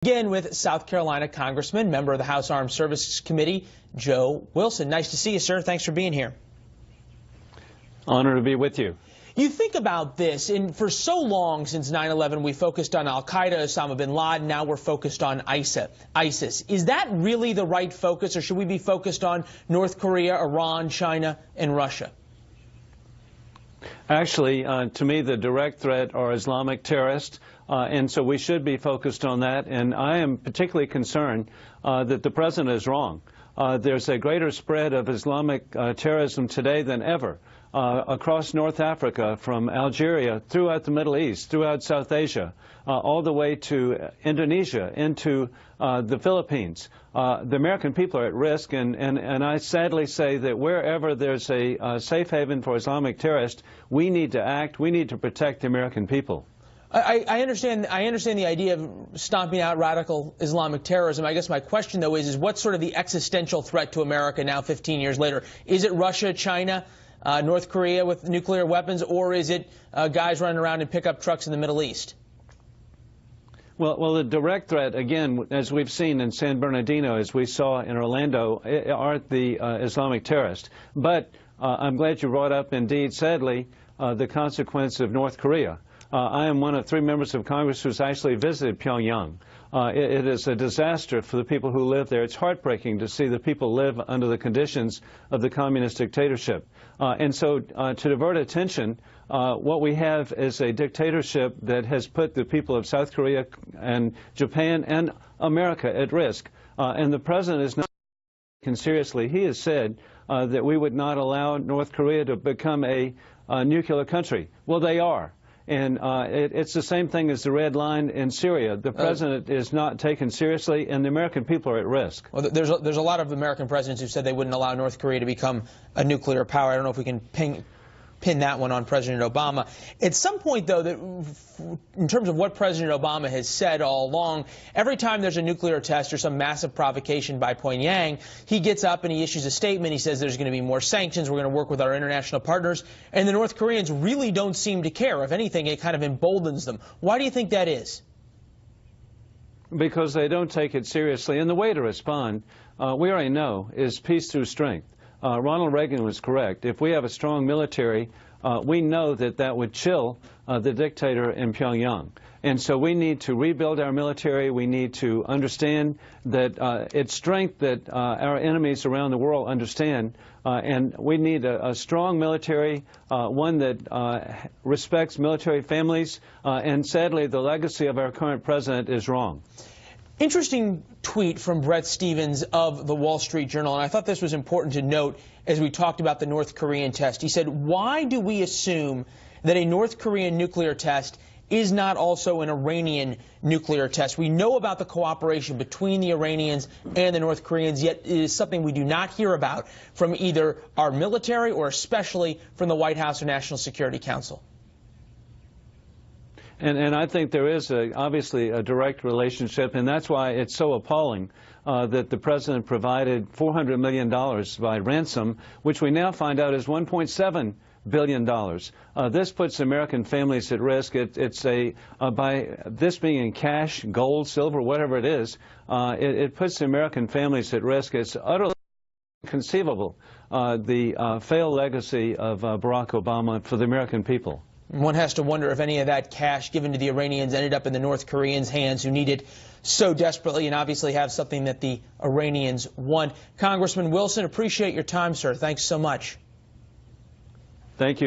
Again with South Carolina Congressman, member of the House Armed Services Committee, Joe Wilson. Nice to see you, sir. Thanks for being here. Honor to be with you. You think about this, and for so long since 9/11, we focused on al-Qaeda, Osama bin Laden. Now we're focused on ISIS. Is that really the right focus, or should we be focused on North Korea, Iran, China, and Russia? Actually, to me, the direct threat are Islamic terrorists, and so we should be focused on that. And I am particularly concerned that the president is wrong. There's a greater spread of Islamic terrorism today than ever across North Africa, from Algeria, throughout the Middle East, throughout South Asia, all the way to Indonesia, into the Philippines. The American people are at risk, and I sadly say that wherever there's a safe haven for Islamic terrorists, we need to act. We need to protect the American people. I understand the idea of stomping out radical Islamic terrorism. I guess my question, though, is what's sort of the existential threat to America now 15 years later? Is it Russia, China, North Korea with nuclear weapons, or is it guys running around in pickup trucks in the Middle East? Well, the direct threat, again, as we've seen in San Bernardino, as we saw in Orlando, are the Islamic terrorists. But I'm glad you brought up, indeed, sadly, the consequence of North Korea. I am one of 3 members of Congress who's actually visited Pyongyang. It is a disaster for the people who live there. It's heartbreaking to see the people live under the conditions of the communist dictatorship. And so to divert attention, what we have is a dictatorship that has put the people of South Korea and Japan and America at risk. And the president is not taken seriously. He has said that we would not allow North Korea to become a nuclear country. Well, they are. And it's the same thing as the red line in Syria. The president is not taken seriously, and the American people are at risk. Well, there's a lot of American presidents who said they wouldn't allow North Korea to become a nuclear power. I don't know if we can pin that one on President Obama. At some point, though, that in terms of what President Obama has said all along, every time there's a nuclear test or some massive provocation by Pyongyang, he gets up and he issues a statement. He says there's going to be more sanctions. We're going to work with our international partners. And the North Koreans really don't seem to care. If anything, it kind of emboldens them. Why do you think that is? Because they don't take it seriously. And the way to respond, we already know, is peace through strength. Ronald Reagan was correct. If we have a strong military, we know that that would chill the dictator in Pyongyang. And so we need to rebuild our military. We need to understand that it's strength that our enemies around the world understand. And we need a strong military, one that respects military families. And sadly, the legacy of our current president is wrong. Interesting tweet from Bret Stephens of the Wall Street Journal, and I thought this was important to note as we talked about the North Korean test. He said, why do we assume that a North Korean nuclear test is not also an Iranian nuclear test? We know about the cooperation between the Iranians and the North Koreans, yet it is something we do not hear about from either our military or especially from the White House or National Security Council. And I think there is obviously a direct relationship, and that's why it's so appalling that the president provided $400 million by ransom, which we now find out is $1.7 billion. This puts American families at risk. By this being in cash, gold, silver, whatever it is, it puts the American families at risk. It's utterly inconceivable, the failed legacy of Barack Obama for the American people. One has to wonder if any of that cash given to the Iranians ended up in the North Koreans' hands, who need it so desperately and obviously have something that the Iranians want. Congressman Wilson, appreciate your time, sir. Thanks so much. Thank you.